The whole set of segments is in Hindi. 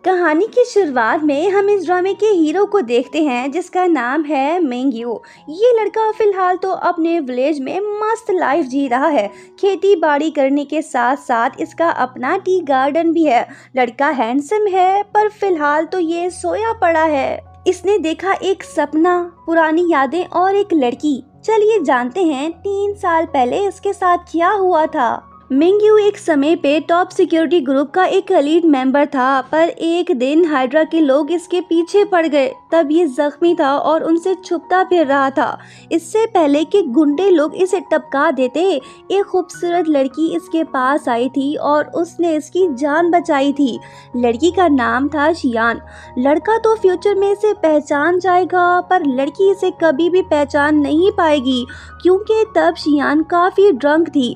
कहानी की शुरुआत में हम इस ड्रामे के हीरो को देखते हैं जिसका नाम है मिंगयू। ये लड़का फिलहाल तो अपने विलेज में मस्त लाइफ जी रहा है। खेती बाड़ी करने के साथ साथ इसका अपना टी गार्डन भी है। लड़का हैंडसम है पर फिलहाल तो ये सोया पड़ा है। इसने देखा एक सपना, पुरानी यादें और एक लड़की। चलिए जानते हैं 3 साल पहले इसके साथ क्या हुआ था। मिंगयू एक समय पे टॉप सिक्योरिटी ग्रुप का एक लीड मेंबर था, पर एक दिन हाइड्रा के लोग इसके पीछे पड़ गए। तब ये जख्मी था और उनसे छुपता फिर रहा था। इससे पहले कि गुंडे लोग इसे टपका देते, एक खूबसूरत लड़की इसके पास आई थी और उसने इसकी जान बचाई थी। लड़की का नाम था शियान। लड़का तो फ्यूचर में इसे पहचान जाएगा, पर लड़की इसे कभी भी पहचान नहीं पाएगी क्योंकि तब शियान काफी ड्रंक थी।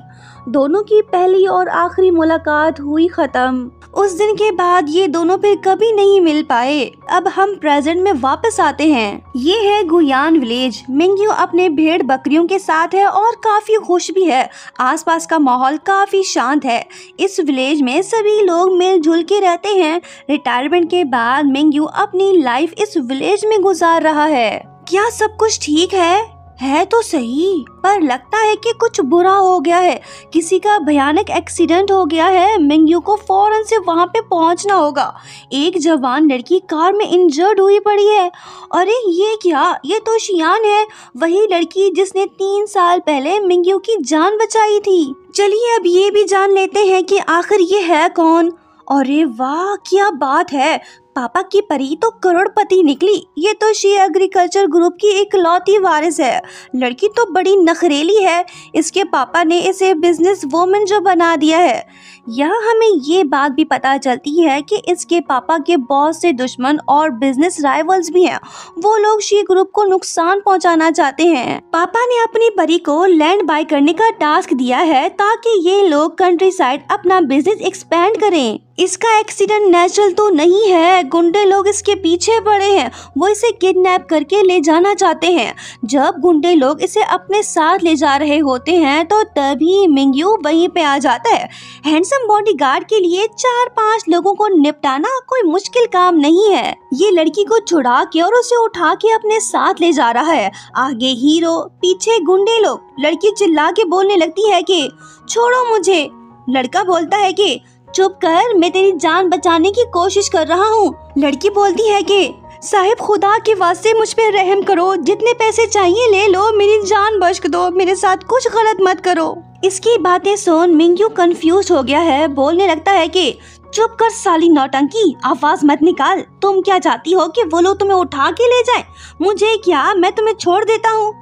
दोनों की पहली और आखिरी मुलाकात हुई खत्म। उस दिन के बाद ये दोनों फिर कभी नहीं मिल पाए। अब हम प्रेजेंट में वापस आते हैं। ये है गुयान विलेज। मिंगयू अपने भेड़ बकरियों के साथ है और काफी खुश भी है। आसपास का माहौल काफी शांत है। इस विलेज में सभी लोग मिलजुल के रहते हैं। रिटायरमेंट के बाद मिंगयू अपनी लाइफ इस विलेज में गुजार रहा है। क्या सब कुछ ठीक है तो सही, पर लगता है कि कुछ बुरा हो गया है। किसी का भयानक एक्सीडेंट हो गया है। मिंगयू को फौरन से वहां पे पहुंचना होगा। एक जवान लड़की कार में इंजर्ड हुई पड़ी है। अरे ये क्या, ये तो शियान है, वही लड़की जिसने 3 साल पहले मिंगयू की जान बचाई थी। चलिए अब ये भी जान लेते हैं कि आखिर ये है कौन। अरे वाह, क्या बात है, पापा की परी तो करोड़पति निकली। ये तो शी एग्रीकल्चर ग्रुप की इकलौती वारिस है। लड़की तो बड़ी नखरेली है। इसके पापा ने इसे बिजनेस वुमन जो बना दिया है। यहाँ हमें ये बात भी पता चलती है कि इसके पापा के बहुत से दुश्मन और बिजनेस राइवल्स भी हैं। वो लोग शी ग्रुप को नुकसान पहुँचाना चाहते हैं। पापा ने अपनी परी को लैंड बाय करने का टास्क दिया है ताकि ये लोग कंट्री साइड अपना बिजनेस एक्सपेंड करें। इसका एक्सीडेंट नेचुरल तो नहीं है, गुंडे लोग इसके पीछे पड़े हैं। वो इसे किडनैप करके ले जाना चाहते हैं। जब गुंडे लोग इसे अपने साथ ले जा रहे होते हैं तो तभी मिंगयू वहीं पे आ जाता है। हैंडसम बॉडीगार्ड के लिए 4-5 लोगों को निपटाना कोई मुश्किल काम नहीं है। ये लड़की को छुड़ा के और उसे उठा के अपने साथ ले जा रहा है। आगे हीरो, पीछे गुंडे लोग। लड़की चिल्ला के बोलने लगती है कि छोड़ो मुझे। लड़का बोलता है कि चुप कर, मैं तेरी जान बचाने की कोशिश कर रहा हूँ। लड़की बोलती है कि साहिब खुदा के वास्ते मुझ पे रहम करो, जितने पैसे चाहिए ले लो, मेरी जान बख्श दो, मेरे साथ कुछ गलत मत करो। इसकी बातें सुन मिंगयू कंफ्यूज हो गया है। बोलने लगता है कि चुप कर साली नौटंकी, आवाज मत निकाल। तुम क्या चाहती हो कि वो लोग तुम्हें उठा के ले जाएं? मुझे क्या, मैं तुम्हें छोड़ देता हूँ।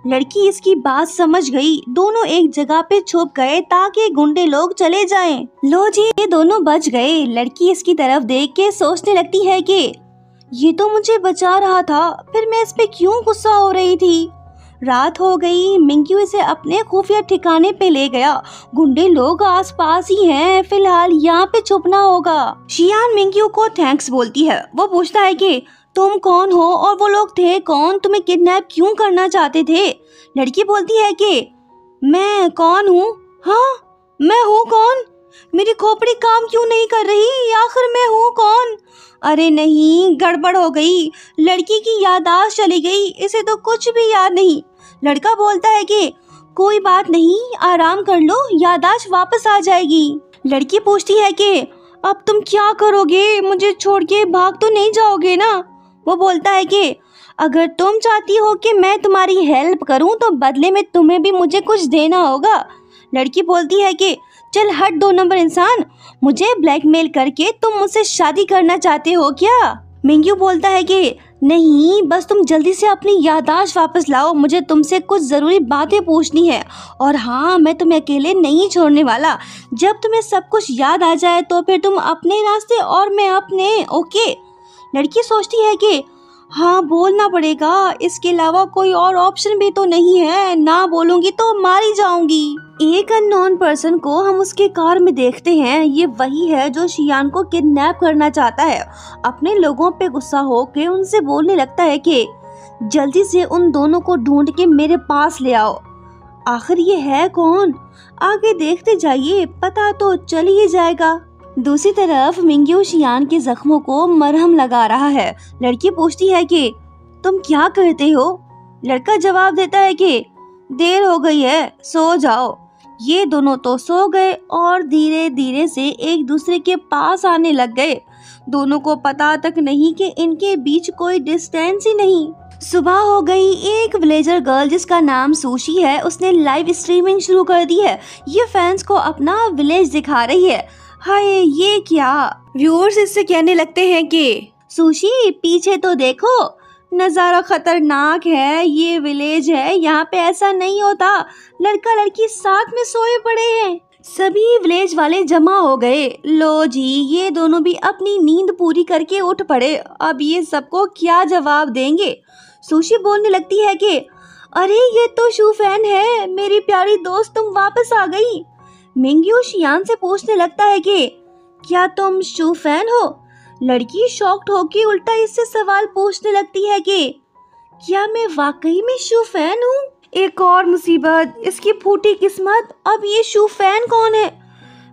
लड़की इसकी बात समझ गई। दोनों एक जगह पे छुप गए ताकि गुंडे लोग चले जाएं। लो जी, ये दोनों बच गए। लड़की इसकी तरफ देख के सोचने लगती है कि ये तो मुझे बचा रहा था, फिर मैं इस पे क्यों गुस्सा हो रही थी। रात हो गई। मिंगयू इसे अपने खुफिया ठिकाने पे ले गया। गुंडे लोग आसपास ही हैं, फिलहाल यहाँ पे छुपना होगा। शियान मिंगयू को थैंक्स बोलती है। वो पूछता है कि तुम कौन हो और वो लोग थे कौन, तुम्हें किडनैप क्यों करना चाहते थे। लड़की बोलती है कि मैं कौन हूँ? हाँ, मैं हूँ कौन? मेरी खोपड़ी काम क्यों नहीं कर रही? आखिर मैं हूँ कौन? अरे नहीं, गड़बड़ हो गई। लड़की की याददाश्त चली गई, इसे तो कुछ भी याद नहीं। लड़का बोलता है कि कोई बात नहीं, आराम कर लो, याददाश्त वापस आ जाएगी। लड़की पूछती है कि अब तुम क्या करोगे? मुझे छोड़ के भाग तो नहीं जाओगे ना? वो बोलता है कि अगर तुम चाहती हो कि मैं तुम्हारी हेल्प करूं तो बदले में तुम्हें भी मुझे कुछ देना होगा। लड़की बोलती है कि चल हट 2 नंबर इंसान, मुझे ब्लैकमेल करके तुम मुझसे शादी करना चाहते हो क्या? मिंगयू बोलता है कि नहीं, बस तुम जल्दी से अपनी याददाश्त वापस लाओ, मुझे तुमसे कुछ जरूरी बातें पूछनी है। और हाँ, मैं तुम्हें अकेले नहीं छोड़ने वाला। जब तुम्हें सब कुछ याद आ जाए तो फिर तुम अपने रास्ते और मैं अपने, ओके? लड़की सोचती है कि हाँ, बोलना पड़ेगा, इसके अलावा कोई और ऑप्शन भी तो नहीं है। ना बोलूंगी तो मारी जाऊंगी। एक अननोन पर्सन को हम उसके कार में देखते हैं। ये वही है जो शियान को किडनैप करना चाहता है। अपने लोगों पे गुस्सा होकर उनसे बोलने लगता है कि जल्दी से उन दोनों को ढूंढ के मेरे पास ले आओ। आखिर ये है कौन? आगे देखते जाइए, पता तो चल ही जाएगा। दूसरी तरफ मिंग्यू शियान के जख्मों को मरहम लगा रहा है। लड़की पूछती है कि तुम क्या करते हो? लड़का जवाब देता है कि देर हो गई है, सो जाओ। ये दोनों तो सो गए और धीरे धीरे से एक दूसरे के पास आने लग गए। दोनों को पता तक नहीं कि इनके बीच कोई डिस्टेंस ही नहीं। सुबह हो गई। एक विलेजर गर्ल जिसका नाम सुशी है, उसने लाइव स्ट्रीमिंग शुरू कर दी है। ये फैंस को अपना विलेज दिखा रही है। हाय, ये क्या? व्यूअर्स इससे कहने लगते हैं कि सुशी पीछे तो देखो, नज़ारा खतरनाक है, ये विलेज है, यहाँ पे ऐसा नहीं होता। लड़का लड़की साथ में सोए पड़े हैं। सभी विलेज वाले जमा हो गए। लो जी, ये दोनों भी अपनी नींद पूरी करके उठ पड़े। अब ये सबको क्या जवाब देंगे? सुशी बोलने लगती है कि अरे ये तो शूफैन है, मेरी प्यारी दोस्त, तुम वापस आ गई। मिंग्यू शियान से पूछने लगता है कि क्या तुम शूफैन हो? लड़की शॉक्ड होकर उल्टा इससे सवाल पूछने लगती है कि क्या मैं वाकई में शूफैन हूँ? एक और मुसीबत, इसकी फूटी किस्मत। अब ये शूफैन कौन है?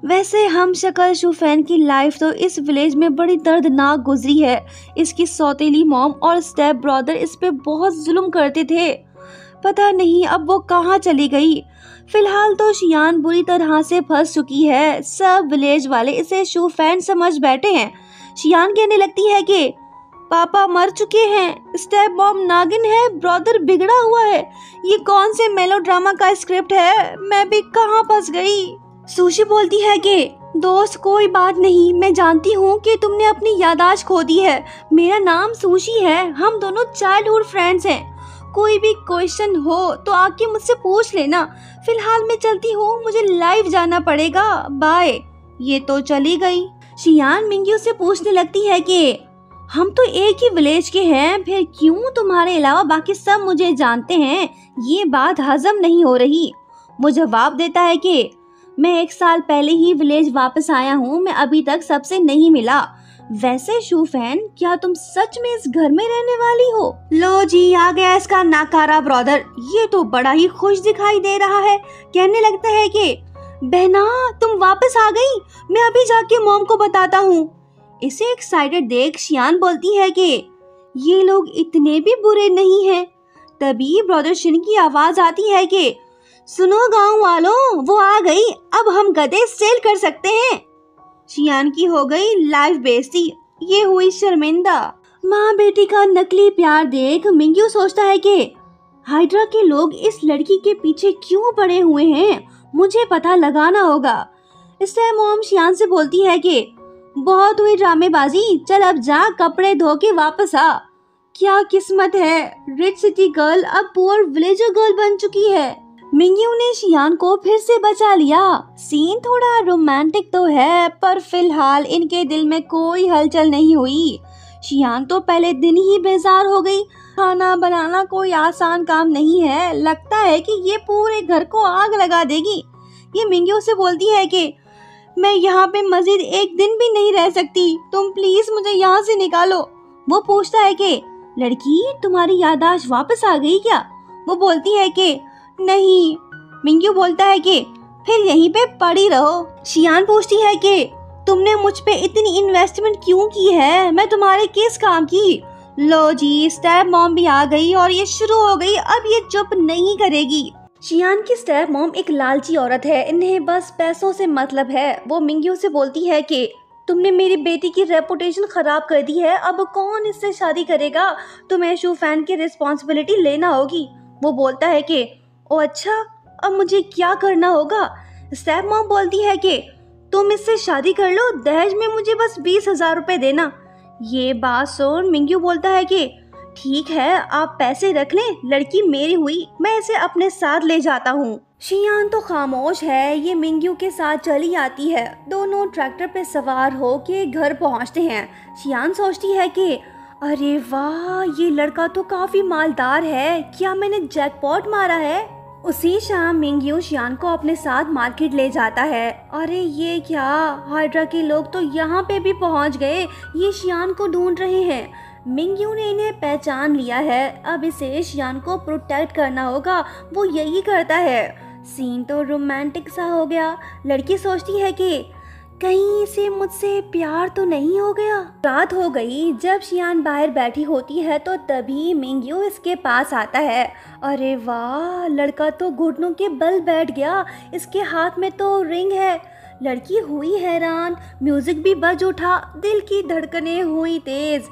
वैसे हम शक्ल शूफैन की लाइफ तो इस विलेज में बड़ी दर्दनाक गुजरी है। इसकी सौतेली मॉम और स्टेप ब्रदर इस पे बहुत जुल्म करते थे। पता नहीं अब वो कहाँ चली गई। फिलहाल तो शियान बुरी तरह से फंस चुकी है। सब विलेज वाले इसे शूफैन समझ बैठे हैं। शियान कहने लगती है कि पापा मर चुके हैं, स्टेप मॉम नागिन है, ब्रदर बिगड़ा हुआ है। ये कौन से मेलोड्रामा का स्क्रिप्ट है? मैं भी कहाँ फंस गई? सुशी बोलती है कि दोस्त कोई बात नहीं, मैं जानती हूँ कि तुमने अपनी याददाश्त खो दी है। मेरा नाम सुशी है, हम दोनों चाइल्डहुड फ्रेंड्स हैं। कोई भी क्वेश्चन हो तो आके मुझसे पूछ लेना। फिलहाल मैं चलती हूँ, मुझे लाइव जाना पड़ेगा, बाय। ये तो चली गई। शियान मिंग्यू से पूछने लगती है कि हम तो एक ही विलेज के हैं, फिर क्यों तुम्हारे अलावा बाकी सब मुझे जानते हैं? ये बात हजम नहीं हो रही। वो जवाब देता है कि मैं 1 साल पहले ही विलेज वापस आया हूँ, मैं अभी तक सबसे नहीं मिला। वैसे शूफैन, क्या तुम सच में इस घर में रहने वाली हो? लो जी, आ गया इसका नाकारा ब्रदर। ये तो बड़ा ही खुश दिखाई दे रहा है। कहने लगता है कि बहना तुम वापस आ गई, मैं अभी जाके मॉम को बताता हूँ। इसे एक्साइटेड देख शियान बोलती है कि ये लोग इतने भी बुरे नहीं हैं। तभी ब्रदर शिन की आवाज आती है कि सुनो गांव वालों, वो आ गई, अब हम गधे सेल कर सकते हैं। शियान की हो गई लाइव बेइज्जती, ये हुई शर्मिंदा। माँ बेटी का नकली प्यार देख मिंग्यू सोचता है कि हाइड्रा के लोग इस लड़की के पीछे क्यों पड़े हुए हैं, मुझे पता लगाना होगा। इससे मॉम शियान से बोलती है कि बहुत हुई ड्रामेबाजी, चल अब जा कपड़े धो के वापस आ। क्या किस्मत है, रिच सिटी गर्ल अब पुअर विलेजर गर्ल बन चुकी है। मिंग्यू ने शियान को फिर से बचा लिया। सीन थोड़ा रोमांटिक तो है, पर फिलहाल इनके दिल में कोई हलचल नहीं हुई। शियान तो पहले दिन ही बेजार हो गई। खाना बनाना कोई आसान काम नहीं है, लगता है कि ये पूरे घर को आग लगा देगी। ये मिंग्यू से बोलती है कि मैं यहाँ पे मजीद एक दिन भी नहीं रह सकती, तुम प्लीज मुझे यहाँ से निकालो। वो पूछता है कि लड़की तुम्हारी याददाश्त वापस आ गई क्या? वो बोलती है कि नहीं। मिंग्यू बोलता है कि फिर यहीं पे पड़ी रहो। शियान पूछती है कि तुमने मुझ पे इतनी इन्वेस्टमेंट क्यों की है, मैं तुम्हारे किस काम की? लो जी, स्टेप मॉम भी आ गई और ये शुरू हो गई, अब ये चुप नहीं करेगी। शियान की स्टेप मॉम एक लालची औरत है, इन्हें बस पैसों से मतलब है। वो मिंग्यू से बोलती है कि तुमने मेरी बेटी की रेपुटेशन खराब कर दी है, अब कौन इससे शादी करेगा? तुम्हें शूफैन की रिस्पॉन्सिबिलिटी लेना होगी। वो बोलता है कि ओ अच्छा, अब मुझे क्या करना होगा? स्टेप मॉम बोलती है कि तुम इससे शादी कर लो, दहेज में मुझे बस 20,000 रुपए देना। ये बात सुन मिंग्यू बोलता है कि ठीक है, आप पैसे रख लें, लड़की मेरी हुई, मैं इसे अपने साथ ले जाता हूँ। शियान तो खामोश है। ये मिंग्यू के साथ चली आती है। दोनों ट्रैक्टर पे सवार हो के घर पहुँचते हैं। शियान सोचती है कि अरे वाह, ये लड़का तो काफी मालदार है, क्या मैंने जैकपॉट मारा है? उसी शाम मिंग्यू शियान को अपने साथ मार्केट ले जाता है। अरे ये क्या, हाइड्रा के लोग तो यहाँ पे भी पहुँच गए, ये शियान को ढूंढ रहे हैं। मिंग्यू ने इन्हें पहचान लिया है, अब इसे शियान को प्रोटेक्ट करना होगा। वो यही करता है। सीन तो रोमांटिक सा हो गया। लड़की सोचती है कि कहीं इसे मुझसे प्यार तो नहीं हो गया। रात हो गई। जब शियान बाहर बैठी होती है तो तभी मिंग्यू इसके पास आता है। अरे वाह, लड़का तो घुटनों के बल बैठ गया। इसके हाथ में तो रिंग है। लड़की हुई हैरान। म्यूजिक भी बज उठा। दिल की धड़कनें हुई तेज।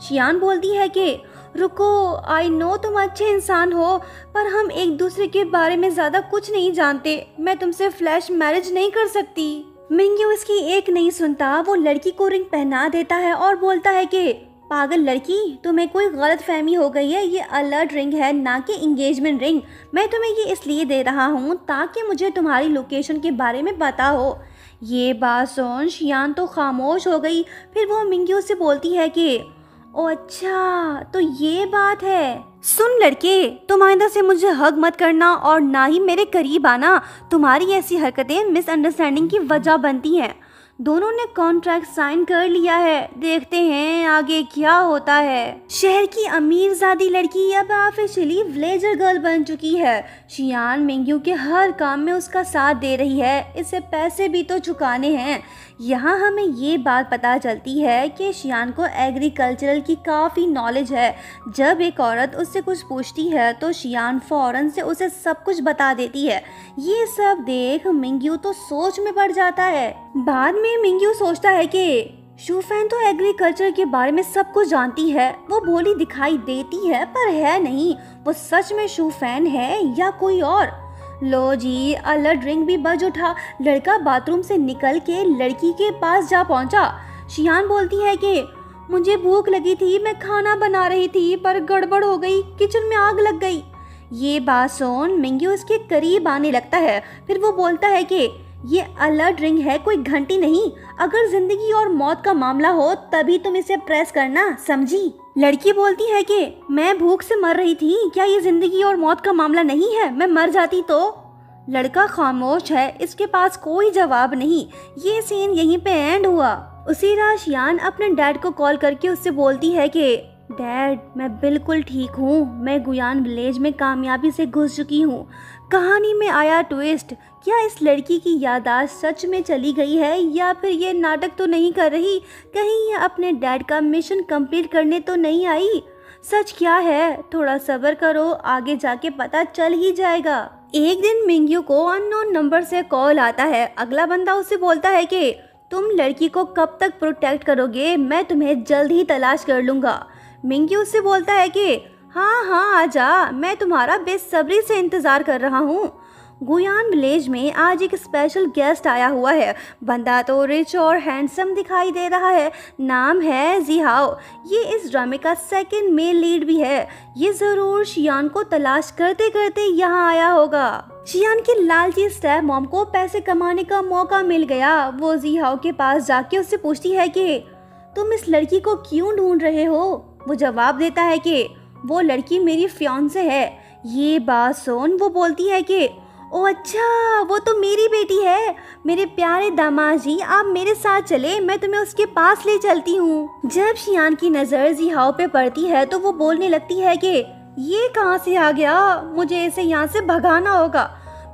शियान बोलती है कि रुको, आई नो तुम अच्छे इंसान हो, पर हम एक दूसरे के बारे में ज़्यादा कुछ नहीं जानते। मैं तुमसे फ्लैश मैरिज नहीं कर सकती। मिंग्यू इसकी एक नहीं सुनता। वो लड़की को रिंग पहना देता है और बोलता है कि पागल लड़की, तुम्हें कोई गलत फहमी हो गई है। ये अलर्ट रिंग है, ना कि इंगेजमेंट रिंग। मैं तुम्हें ये इसलिए दे रहा हूँ ताकि मुझे तुम्हारी लोकेशन के बारे में पता हो। ये बात सुन शियान तो खामोश हो गई। फिर वो मिंग्यू से बोलती है कि ओ अच्छा, तो ये बात है। सुन लड़के, तुम आइंदा से मुझे हग मत करना और ना ही मेरे करीब आना। तुम्हारी ऐसी हरकतें मिसअंडरस्टैंडिंग की वजह बनती हैं। दोनों ने कॉन्ट्रैक्ट साइन कर लिया है। देखते हैं आगे क्या होता है। शहर की अमीरजादी लड़की अब ऑफिशियली विलेजर गर्ल बन चुकी है। शियान मिंग्यू के हर काम में उसका साथ दे रही है। इसे पैसे भी तो चुकाने हैं। यहाँ हमें ये बात पता चलती है कि शियान को एग्रीकल्चरल की काफ़ी नॉलेज है। जब एक औरत उससे कुछ पूछती है तो शियान फ़ौरन से उसे सब कुछ बता देती है। ये सब देख मिंग्यू तो सोच में पड़ जाता है। बाद में मिंग्यू सोचता है कि शूफैन तो एग्रीकल्चर के बारे में सब कुछ जानती है। वो भोली दिखाई देती है पर है नहीं। वो सच में शूफैन है या कोई और। लो जी, अलर्ट रिंग भी बज उठा। लड़का बाथरूम से निकल के लड़की के पास जा पहुंचा। शियान बोलती है कि मुझे भूख लगी थी, मैं खाना बना रही थी, पर गड़बड़ हो गई, किचन में आग लग गई। ये बात सुन मिंग्यू इसके करीब आने लगता है। फिर वो बोलता है कि ये अलर्ट रिंग है, कोई घंटी नहीं। अगर जिंदगी और मौत का मामला हो तभी तुम इसे प्रेस करना, समझी। लड़की बोलती है कि मैं भूख से मर रही थी, क्या ये जिंदगी और मौत का मामला नहीं है? मैं मर जाती तो। लड़का खामोश है, इसके पास कोई जवाब नहीं। ये सीन यहीं पे एंड हुआ। उसी रात शियान अपने डैड को कॉल करके उससे बोलती है कि डैड, मैं बिल्कुल ठीक हूँ। मैं गुयान विलेज में कामयाबी से घुस चुकी हूँ। कहानी में आया ट्विस्ट। क्या इस लड़की की याददाश्त सच में चली गई है या फिर ये नाटक तो नहीं कर रही? कहीं ये अपने डैड का मिशन कंप्लीट करने तो नहीं आई? सच क्या है? थोड़ा सब्र करो, आगे जाके पता चल ही जाएगा। एक दिन मिंग्यू को अननोन नंबर से कॉल आता है। अगला बंदा उससे बोलता है कि तुम लड़की को कब तक प्रोटेक्ट करोगे? मैं तुम्हें जल्द ही तलाश कर लूँगा। मिंग्यू उससे बोलता है कि हाँ हाँ आजा, मैं तुम्हारा बेसब्री से इंतज़ार कर रहा हूँ। गुयान विलेज में आज एक स्पेशल गेस्ट आया हुआ है। बंदा तो रिच और हैंडसम दिखाई दे रहा है। नाम है जिहाओ। ये इस ड्रामे का सेकंड मेल लीड भी है। ये ज़रूर शियान को तलाश करते करते यहाँ आया होगा। शियान की लालची स्टेप मॉम को पैसे कमाने का मौका मिल गया। वो जिहाओ के पास जाके उससे पूछती है कि तुम इस लड़की को क्यों ढूंढ रहे हो? वो जवाब देता है कि वो लड़की मेरी फियांसे है। ये बात सुन वो बोलती है कि ओ अच्छा, वो तो मेरी बेटी है। मेरे प्यारे दामाद जी, आप मेरे साथ चले, मैं तुम्हें उसके पास ले चलती हूँ। जब शियान की नज़र जिहाओ पे पड़ती है तो वो बोलने लगती है कि ये कहाँ से आ गया, मुझे इसे यहाँ से भगाना होगा।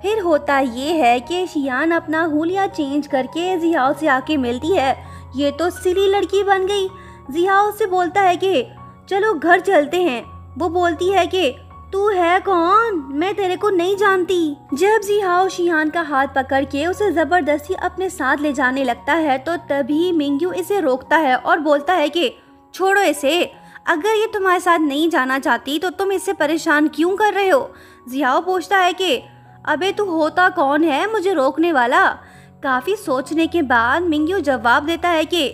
फिर होता ये है कि शियान अपना हुलिया चेंज करके जिहाओ से आके मिलती है। ये तो सिली लड़की बन गई। जिहाओ से बोलता है कि चलो घर चलते हैं। वो बोलती है कि तू है कौन? मैं तेरे को नहीं जानती। जब जिहाओ शियान का हाथ पकड़ के उसे जबरदस्ती अपने साथ ले जाने लगता है तो तभी मिंग्यू इसे रोकता है और बोलता है कि छोड़ो इसे, अगर ये तुम्हारे साथ नहीं जाना चाहती तो तुम इससे परेशान क्यों कर रहे हो? जिहाओ पूछता है कि अबे तू होता कौन है मुझे रोकने वाला? काफी सोचने के बाद मिंग्यू जवाब देता है कि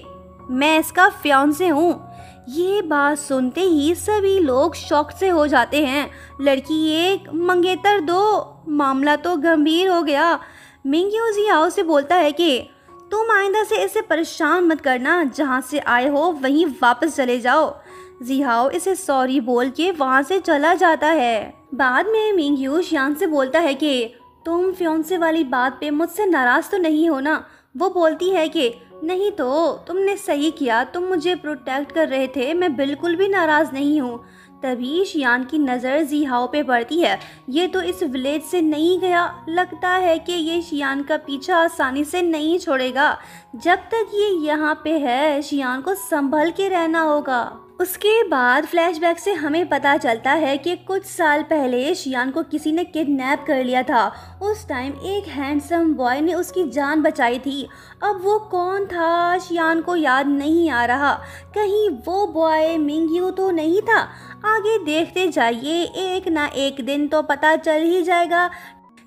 मैं इसका फियांसे हूँ। ये बात सुनते ही सभी लोग शॉक से हो जाते हैं। लड़की एक, मंगेतर दो, मामला तो गंभीर हो गया। मिंग्यू जिहाओ से बोलता है कि तुम आइंदा से इसे परेशान मत करना, जहाँ से आए हो वहीं वापस चले जाओ। जिहाओ इसे सॉरी बोल के वहाँ से चला जाता है। बाद में मिंग्यू शियान से बोलता है कि तुम फियांसे वाली बात पे मुझसे नाराज़ तो नहीं हो ना? वो बोलती है कि नहीं तो, तुमने सही किया, तुम मुझे प्रोटेक्ट कर रहे थे, मैं बिल्कुल भी नाराज़ नहीं हूँ। तभी शियान की नज़र जीहाओ पे पड़ती है। ये तो इस विलेज से नहीं गया, लगता है कि ये शियान का पीछा आसानी से नहीं छोड़ेगा। जब तक ये यहाँ पे है शियान को संभल के रहना होगा। उसके बाद फ्लैशबैक से हमें पता चलता है कि कुछ साल पहले शियान को किसी ने किडनैप कर लिया था। उस टाइम एक हैंडसम बॉय ने उसकी जान बचाई थी। अब वो कौन था शियान को याद नहीं आ रहा। कहीं वो बॉय मिंगयू तो नहीं था। आगे देखते जाइए, एक ना एक दिन तो पता चल ही जाएगा।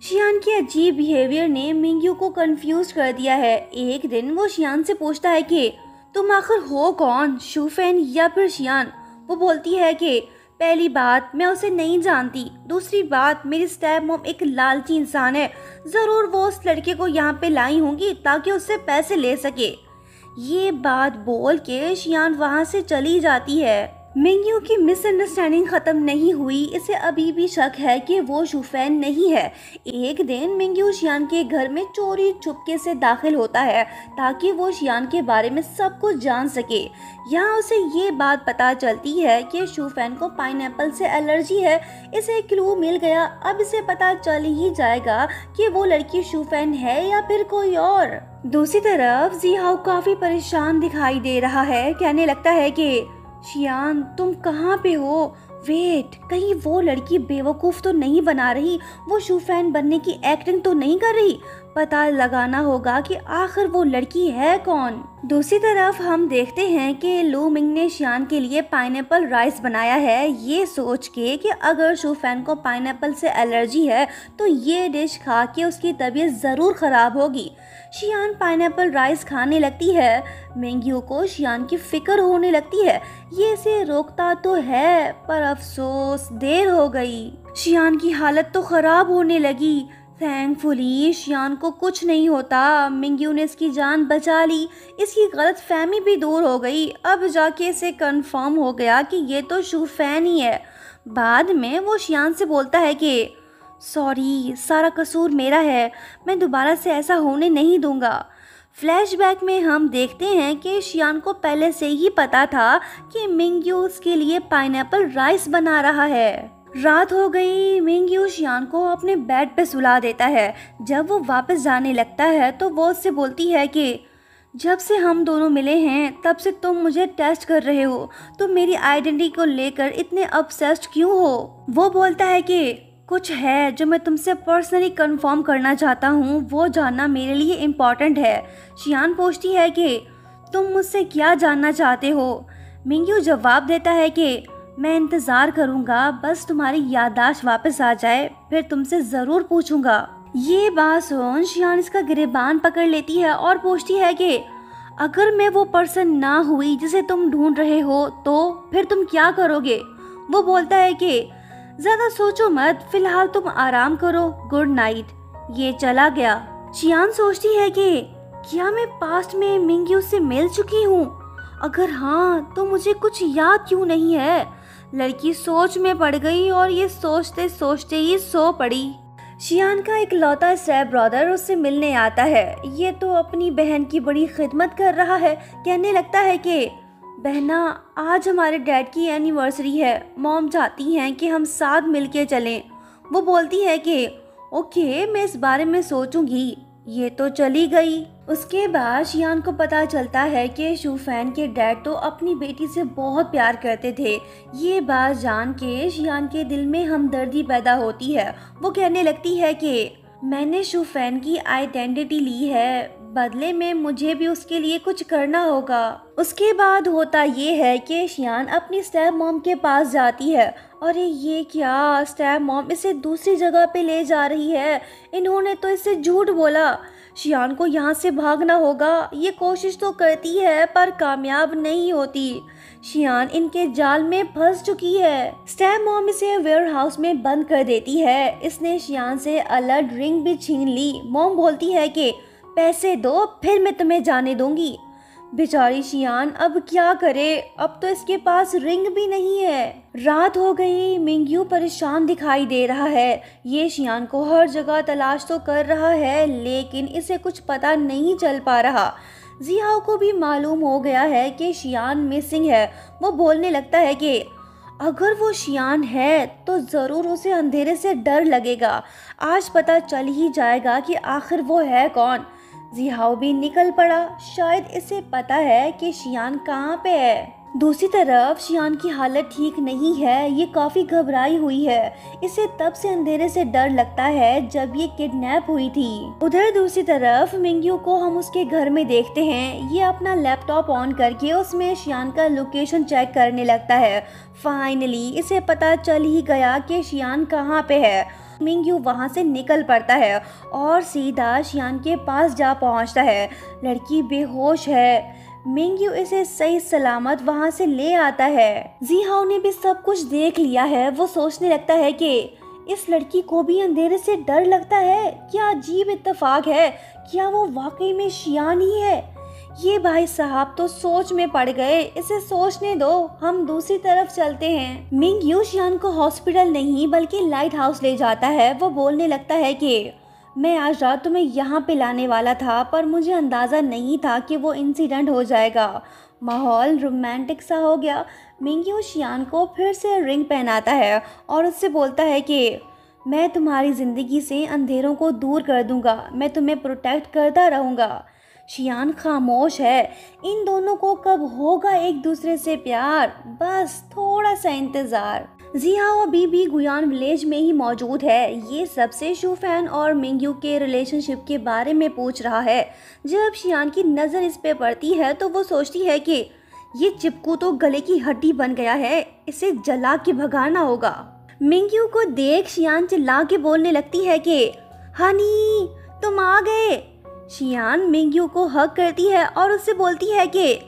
शियान के अजीब बिहेवियर ने मिंगयू को कंफ्यूज कर दिया है। एक दिन वो शियान से पूछता है कि तुम आखिर हो कौन, शूफेन या फिर शियान। वो बोलती है कि पहली बात मैं उसे नहीं जानती, दूसरी बात मेरी स्टेप मॉम एक लालची इंसान है, ज़रूर वो उस लड़के को यहाँ पे लाई होंगी ताकि उससे पैसे ले सके। ये बात बोल के शियान वहाँ से चली जाती है। मिंगयू की मिसअंडरस्टैंडिंग ख़त्म नहीं हुई। इसे अभी भी शक है कि वो शूफेन नहीं है। एक दिन मिंगयू शियान के घर में चोरी चुपके से दाखिल होता है ताकि वो शियान के बारे में सब कुछ जान सके। यहाँ उसे ये बात पता चलती है कि शूफेन को पाइनएप्पल से एलर्जी है। इसे क्लू मिल गया। अब इसे पता चल ही जाएगा कि वो लड़की शूफेन है या फिर कोई और। दूसरी तरफ जीहाओ काफ़ी परेशान दिखाई दे रहा है। कहने लगता है कि शियान तुम कहाँ पे हो? वेट, कहीं वो लड़की बेवकूफ़ तो नहीं बना रही, वो शूफेन बनने की एक्टिंग तो नहीं कर रही। पता लगाना होगा कि आखिर वो लड़की है कौन। दूसरी तरफ हम देखते हैं कि लू मिंग ने शियान के लिए पाइनएप्पल राइस बनाया है, ये सोच के कि अगर शूफेन को पाइनएप्पल से एलर्जी है तो ये डिश खा के उसकी तबीयत ज़रूर ख़राब होगी। शियान पाइनएप्पल राइस खाने लगती है। मिंगयू को शियान की फिक्र होने लगती है। ये इसे रोकता तो है पर अफसोस देर हो गई। शियान की हालत तो ख़राब होने लगी। थैंकफुली शियान को कुछ नहीं होता। मिंगयू ने इसकी जान बचा ली। इसकी गलतफहमी भी दूर हो गई। अब जाके इसे कंफर्म हो गया कि ये तो शूफेन ही है। बाद में वो शियान से बोलता है कि सॉरी, सारा कसूर मेरा है, मैं दोबारा से ऐसा होने नहीं दूंगा। फ्लैशबैक में हम देखते हैं कि शियान को पहले से ही पता था कि मिंगयू उसके लिए पाइनएप्पल राइस बना रहा है। रात हो गई। मिंगयू शियान को अपने बेड पे सुला देता है। जब वो वापस जाने लगता है तो वो उससे बोलती है कि जब से हम दोनों मिले हैं तब से तुम मुझे टेस्ट कर रहे हो। तुम मेरी आइडेंटिटी को लेकर इतने ऑब्सेस्ड क्यों हो? वो बोलता है कि कुछ है जो मैं तुमसे पर्सनली कंफर्म करना चाहता हूँ, वो जानना मेरे लिए इम्पॉर्टेंट है। शियान पूछती है कि तुम मुझसे क्या जानना चाहते हो? मिंगयू जवाब देता है कि मैं इंतज़ार करूँगा, बस तुम्हारी याददाश्त वापस आ जाए, फिर तुमसे ज़रूर पूछूँगा। ये बात सुन शियान इसका गिरेबान पकड़ लेती है और पूछती है कि अगर मैं वो पर्सन ना हुई जिसे तुम ढूंढ रहे हो तो फिर तुम क्या करोगे? वो बोलता है कि ज़्यादा सोचो मत, फिलहाल तुम आराम करो, गुड नाइट। ये चला गया। शियान सोचती है कि क्या मैं पास्ट में मिंगयू से मिल चुकी हूँ? अगर हाँ तो मुझे कुछ याद क्यों नहीं है? लड़की सोच में पड़ गई और ये सोचते सोचते ही सो पड़ी। शियान का एक लौता स्टेप ब्रदर उससे मिलने आता है। ये तो अपनी बहन की बड़ी खिदमत कर रहा है। कहने लगता है कि बहना, आज हमारे डैड की एनिवर्सरी है, मॉम चाहती हैं कि हम साथ मिलके चलें। वो बोलती है कि ओके, मैं इस बारे में सोचूंगी। ये तो चली गई। उसके बाद शियान को पता चलता है कि शूफेन के डैड तो अपनी बेटी से बहुत प्यार करते थे। ये बात जान के शियान के दिल में हमदर्दी पैदा होती है। वो कहने लगती है कि मैंने शूफेन की आइडेंटिटी ली है, बदले में मुझे भी उसके लिए कुछ करना होगा। उसके बाद होता ये है कि शियान अपनी स्टेप मॉम के पास जाती है। और ये क्या, स्टेप मॉम इसे दूसरी जगह पे ले जा रही है। इन्होंने तो इससे झूठ बोला। शियान को यहाँ से भागना होगा। ये कोशिश तो करती है पर कामयाब नहीं होती। शियान इनके जाल में फंस चुकी है। स्टेप मॉम इसे वेयरहाउस में बंद कर देती है। इसने शियान से अलर्ट रिंग भी छीन ली। मॉम बोलती है कि पैसे दो फिर मैं तुम्हें जाने दूंगी। बेचारी शियान अब क्या करे, अब तो इसके पास रिंग भी नहीं है। रात हो गई। मिंगयू परेशान दिखाई दे रहा है। ये शियान को हर जगह तलाश तो कर रहा है लेकिन इसे कुछ पता नहीं चल पा रहा। जिहाओ को भी मालूम हो गया है कि शियान मिसिंग है। वो बोलने लगता है कि अगर वो शियान है तो ज़रूर उसे अंधेरे से डर लगेगा। आज पता चल ही जाएगा कि आखिर वो है कौन। जिहाओ भी निकल पड़ा, शायद इसे पता है कि शियान कहाँ पे है। दूसरी तरफ शियान की हालत ठीक नहीं है, ये काफ़ी घबराई हुई है। इसे तब से अंधेरे से डर लगता है जब ये किडनैप हुई थी। उधर दूसरी तरफ मिंगयू को हम उसके घर में देखते हैं। ये अपना लैपटॉप ऑन करके उसमें शियान का लोकेशन चेक करने लगता है। फाइनली इसे पता चल ही गया कि शियान कहाँ पे है। मिंगयू वहाँ से निकल पड़ता है और सीधा शियान के पास जा पहुँचता है। लड़की बेहोश है। मिंगयू इसे सही सलामत वहाँ से ले आता है। जिहाओ ने भी सब कुछ देख लिया है। वो सोचने लगता है कि इस लड़की को भी अंधेरे से डर लगता है। क्या अजीब इत्तेफाक है, क्या वो वाकई में शियान ही है। ये भाई साहब तो सोच में पड़ गए, इसे सोचने दो, हम दूसरी तरफ चलते हैं। मिंगयू शियान को हॉस्पिटल नहीं बल्कि लाइट हाउस ले जाता है। वो बोलने लगता है कि मैं आज रात तुम्हें यहाँ पे लाने वाला था, पर मुझे अंदाज़ा नहीं था कि वो इंसिडेंट हो जाएगा। माहौल रोमांटिक सा हो गया। मिंगयू शियान को फिर से रिंग पहनाता है और उससे बोलता है कि मैं तुम्हारी ज़िंदगी से अंधेरों को दूर कर दूंगा, मैं तुम्हें प्रोटेक्ट करता रहूँगा। शियान खामोश है। इन दोनों को कब होगा एक दूसरे से प्यार, बस थोड़ा सा इंतज़ार। जिहाओ अभी भी गुयान विलेज में ही मौजूद है। ये सबसे शूफैन और मिंगयू के रिलेशनशिप के बारे में पूछ रहा है। जब शियान की नज़र इस पे पड़ती है तो वो सोचती है कि ये चिपकू तो गले की हड्डी बन गया है, इसे जला के भगाना होगा। मिंगयू को देख शियान चिल्ला के बोलने लगती है कि हनी तुम आ गए। शियान मिंगयू को हग करती है और उससे बोलती है कि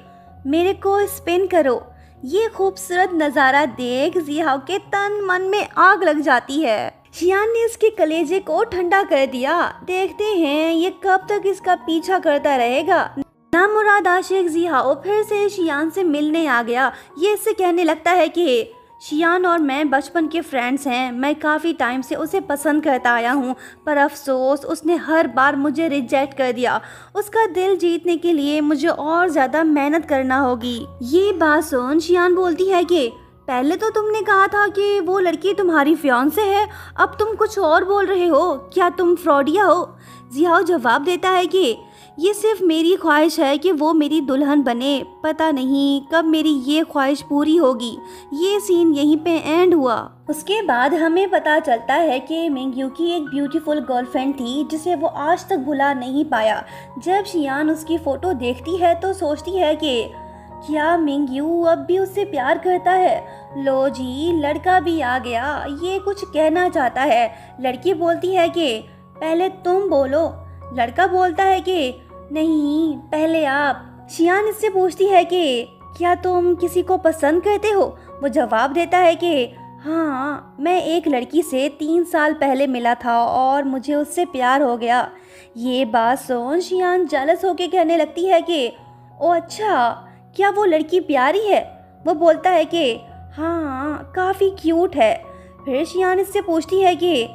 मेरे को स्पिन करो। ये खूबसूरत नज़ारा देख जिहाओ के तन मन में आग लग जाती है। शियान ने इसके कलेजे को ठंडा कर दिया। देखते हैं ये कब तक इसका पीछा करता रहेगा। नामुराद आशिक जिहाओ फिर से शियान से मिलने आ गया। ये इससे कहने लगता है कि शियान और मैं बचपन के फ्रेंड्स हैं। मैं काफ़ी टाइम से उसे पसंद करता आया हूँ, पर अफसोस उसने हर बार मुझे रिजेक्ट कर दिया। उसका दिल जीतने के लिए मुझे और ज़्यादा मेहनत करना होगी। ये बात सुन शियान बोलती है कि पहले तो तुमने कहा था कि वो लड़की तुम्हारी फियांसे है, अब तुम कुछ और बोल रहे हो। क्या तुम फ्रॉडिया हो? जिहाओ जवाब देता है कि ये सिर्फ मेरी ख्वाहिश है कि वो मेरी दुल्हन बने। पता नहीं कब मेरी ये ख्वाहिश पूरी होगी। ये सीन यहीं पे एंड हुआ। उसके बाद हमें पता चलता है कि मिंगयू की एक ब्यूटीफुल गर्लफ्रेंड थी जिसे वो आज तक भुला नहीं पाया। जब शियान उसकी फ़ोटो देखती है तो सोचती है कि क्या मिंगयू अब भी उससे प्यार करता है। लो जी, लड़का भी आ गया, ये कुछ कहना चाहता है। लड़की बोलती है कि पहले तुम बोलो। लड़का बोलता है कि नहीं, पहले आप। शियान इससे पूछती है कि क्या तुम किसी को पसंद करते हो? वो जवाब देता है कि हाँ, मैं एक लड़की से 3 साल पहले मिला था और मुझे उससे प्यार हो गया। ये बात सुन शियान जेलस होके कहने लगती है कि ओ अच्छा, क्या वो लड़की प्यारी है? वो बोलता है कि हाँ, काफ़ी क्यूट है। फिर शियान इससे पूछती है कि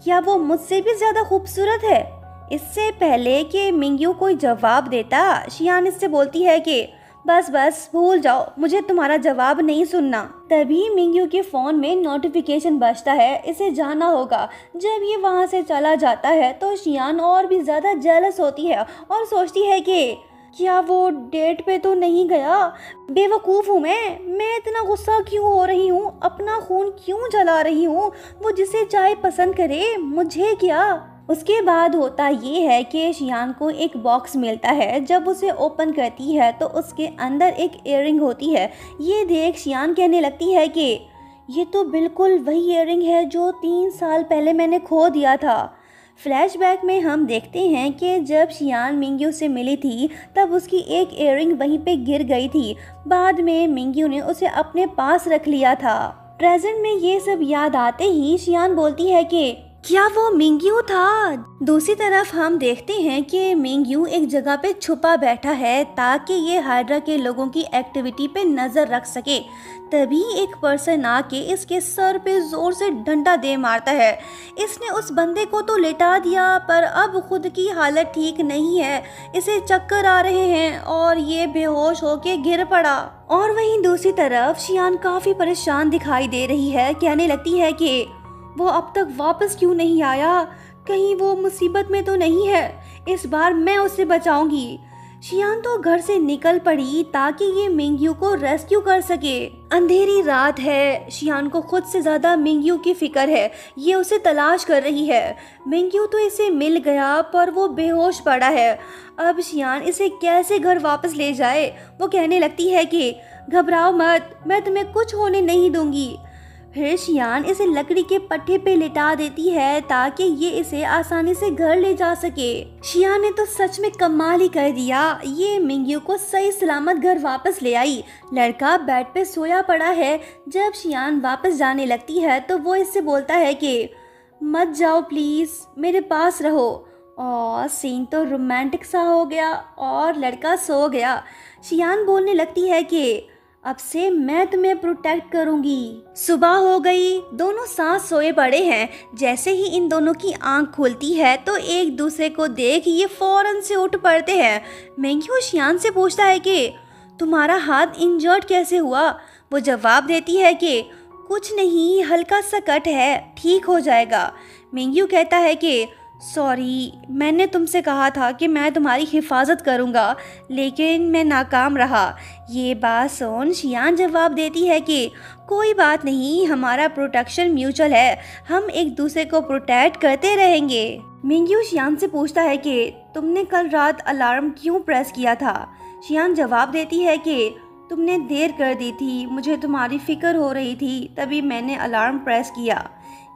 क्या वो मुझसे भी ज़्यादा खूबसूरत है? इससे पहले कि मिंगयू कोई जवाब देता, शियान इससे बोलती है कि बस बस भूल जाओ, मुझे तुम्हारा जवाब नहीं सुनना। तभी मिंगयू के फ़ोन में नोटिफिकेशन बजता है, इसे जाना होगा। जब ये वहाँ से चला जाता है तो शियान और भी ज़्यादा जेलस होती है और सोचती है कि क्या वो डेट पे तो नहीं गया? बेवकूफ़ हूँ मैं इतना गुस्सा क्यों हो रही हूँ? अपना खून क्यों जला रही हूँ? वो जिसे चाहे पसंद करे, मुझे क्या? उसके बाद होता ये है कि शियान को एक बॉक्स मिलता है। जब उसे ओपन करती है तो उसके अंदर एक इयररिंग होती है। ये देख शियान कहने लगती है कि ये तो बिल्कुल वही इयररिंग है जो 3 साल पहले मैंने खो दिया था। फ्लैशबैक में हम देखते हैं कि जब शियान मिंगयू से मिली थी तब उसकी एक इयररिंग वहीं पे गिर गई थी। बाद में मिंगयू ने उसे अपने पास रख लिया था। प्रेजेंट में ये सब याद आते ही शियान बोलती है कि क्या वो मिंग्यू था? दूसरी तरफ हम देखते हैं कि मिंग्यू एक जगह पे छुपा बैठा है ताकि ये हाइड्रा के लोगों की एक्टिविटी पे नजर रख सके। तभी एक पर्सन आके इसके सर पे जोर से डंडा दे मारता है। इसने उस बंदे को तो लेटा दिया पर अब खुद की हालत ठीक नहीं है, इसे चक्कर आ रहे हैं और ये बेहोश होके गिर पड़ा। और वहीं दूसरी तरफ शियान काफी परेशान दिखाई दे रही है, कहने लगती है कि वो अब तक वापस क्यों नहीं आया, कहीं वो मुसीबत में तो नहीं है, इस बार मैं उसे बचाऊंगी। शियान तो घर से निकल पड़ी ताकि ये मिंग्यू को रेस्क्यू कर सके। अंधेरी रात है, शियान को खुद से ज्यादा मिंग्यू की फिक्र है, ये उसे तलाश कर रही है। मिंग्यू तो इसे मिल गया पर वो बेहोश पड़ा है। अब शियान इसे कैसे घर वापस ले जाए। वो कहने लगती है कि घबराओ मत, मैं तुम्हें कुछ होने नहीं दूंगी। फिर शियान इसे लकड़ी के पट्टे पे लिटा देती है ताकि ये इसे आसानी से घर ले जा सके। शियान ने तो सच में कमाल ही कर दिया, ये मिंग्यू को सही सलामत घर वापस ले आई। लड़का बेड पे सोया पड़ा है। जब शियान वापस जाने लगती है तो वो इससे बोलता है कि मत जाओ प्लीज, मेरे पास रहो। और सीन तो रोमांटिक सा हो गया और लड़का सो गया। शियान बोलने लगती है कि अब से मैं तुम्हें प्रोटेक्ट करूंगी। सुबह हो गई, दोनों साथ सोए पड़े हैं। जैसे ही इन दोनों की आंख खुलती है तो एक दूसरे को देख ये फौरन से उठ पड़ते हैं। मिंग्यू शियान से पूछता है कि तुम्हारा हाथ इंजर्ड कैसे हुआ। वो जवाब देती है कि कुछ नहीं, हल्का सा कट है, ठीक हो जाएगा। मिंग्यू कहता है कि सॉरी, मैंने तुमसे कहा था कि मैं तुम्हारी हिफाजत करूंगा, लेकिन मैं नाकाम रहा। ये बात सुन शियान जवाब देती है कि कोई बात नहीं, हमारा प्रोटेक्शन म्यूचुअल है, हम एक दूसरे को प्रोटेक्ट करते रहेंगे। मिंग्यू शियान से पूछता है कि तुमने कल रात अलार्म क्यों प्रेस किया था। शियान जवाब देती है कि तुमने देर कर दी थी, मुझे तुम्हारी फिक्र हो रही थी, तभी मैंने अलार्म प्रेस किया।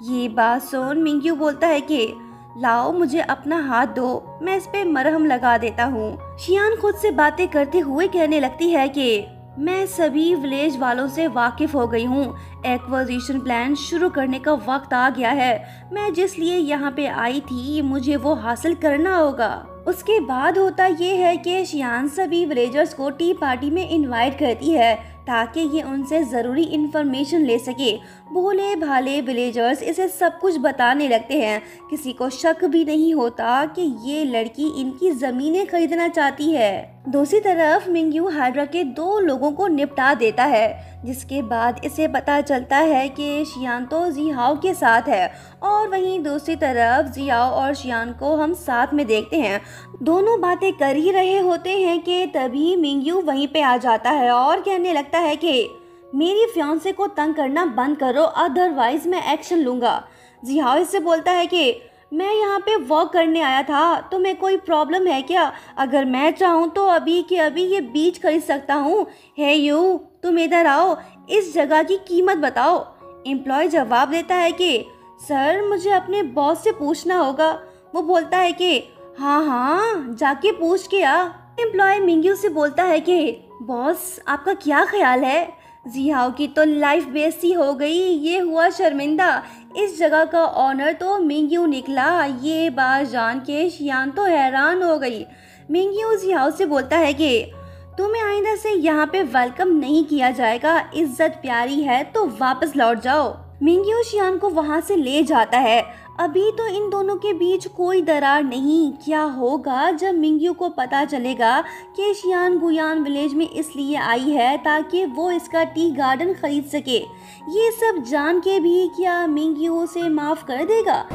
ये बात सुन मिंग्यू बोलता है कि लाओ मुझे अपना हाथ दो, मैं इस पे मरहम लगा देता हूँ। शियान खुद से बातें करते हुए कहने लगती है कि मैं सभी विलेज वालों से वाकिफ हो गई हूँ, एक्विजिशन प्लान शुरू करने का वक्त आ गया है। मैं जिस लिए यहाँ पे आई थी मुझे वो हासिल करना होगा। उसके बाद होता ये है कि शियान सभी विलेजर्स को टी पार्टी में इनवाइट करती है ताकि ये उनसे ज़रूरी इन्फॉर्मेशन ले सके। भोले भाले विलेजर्स इसे सब कुछ बताने लगते हैं। किसी को शक भी नहीं होता कि ये लड़की इनकी ज़मीनें खरीदना चाहती है। दूसरी तरफ मिंग्यू हाइड्रा के 2 लोगों को निपटा देता है, जिसके बाद इसे पता चलता है कि शियान तो जिहाओ के साथ है। और वहीं दूसरी तरफ जियाओ और शियान को हम साथ में देखते हैं। दोनों बातें कर ही रहे होते हैं कि तभी मिंग्यू वहीं पे आ जाता है और कहने लगता है कि मेरी फियांसे को तंग करना बंद करो, अदरवाइज मैं एक्शन लूँगा। जिहाओ इससे बोलता है कि मैं यहाँ पे वर्क करने आया था, तुम्हें कोई प्रॉब्लम है क्या? अगर मैं चाहूँ तो अभी के अभी ये बीज खरीद सकता हूँ। हे यू, तुम इधर आओ, इस जगह की कीमत बताओ। एम्प्लॉय जवाब देता है कि सर मुझे अपने बॉस से पूछना होगा। वो बोलता है कि हाँ हाँ जाके पूछ के आ। एम्प्लॉय मिंग्यू से बोलता है कि बॉस आपका क्या ख्याल है? जिहाओ की तो लाइफ बेइज्जती हो गई, ये हुआ शर्मिंदा। इस जगह का ऑनर तो मिंग्यू निकला। ये बात जान के शियान तो हैरान हो गई। मिंग्यू जिहाओ से बोलता है कि तुम्हें आइंदा से यहाँ पे वेलकम नहीं किया जाएगा, इज्जत प्यारी है तो वापस लौट जाओ। मिंग्यू शियान को वहाँ से ले जाता है। अभी तो इन दोनों के बीच कोई दरार नहीं। क्या होगा जब मिंग्यू को पता चलेगा कि शियान गुयान विलेज में इसलिए आई है ताकि वो इसका टी गार्डन खरीद सके। ये सब जान के भी क्या मिंग्यू उसे माफ कर देगा,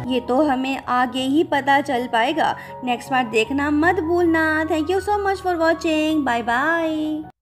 ये तो हमें आगे ही पता चल पाएगा। नेक्स्ट पार्ट देखना मत भूलना। Thank you so much for watching. Bye bye.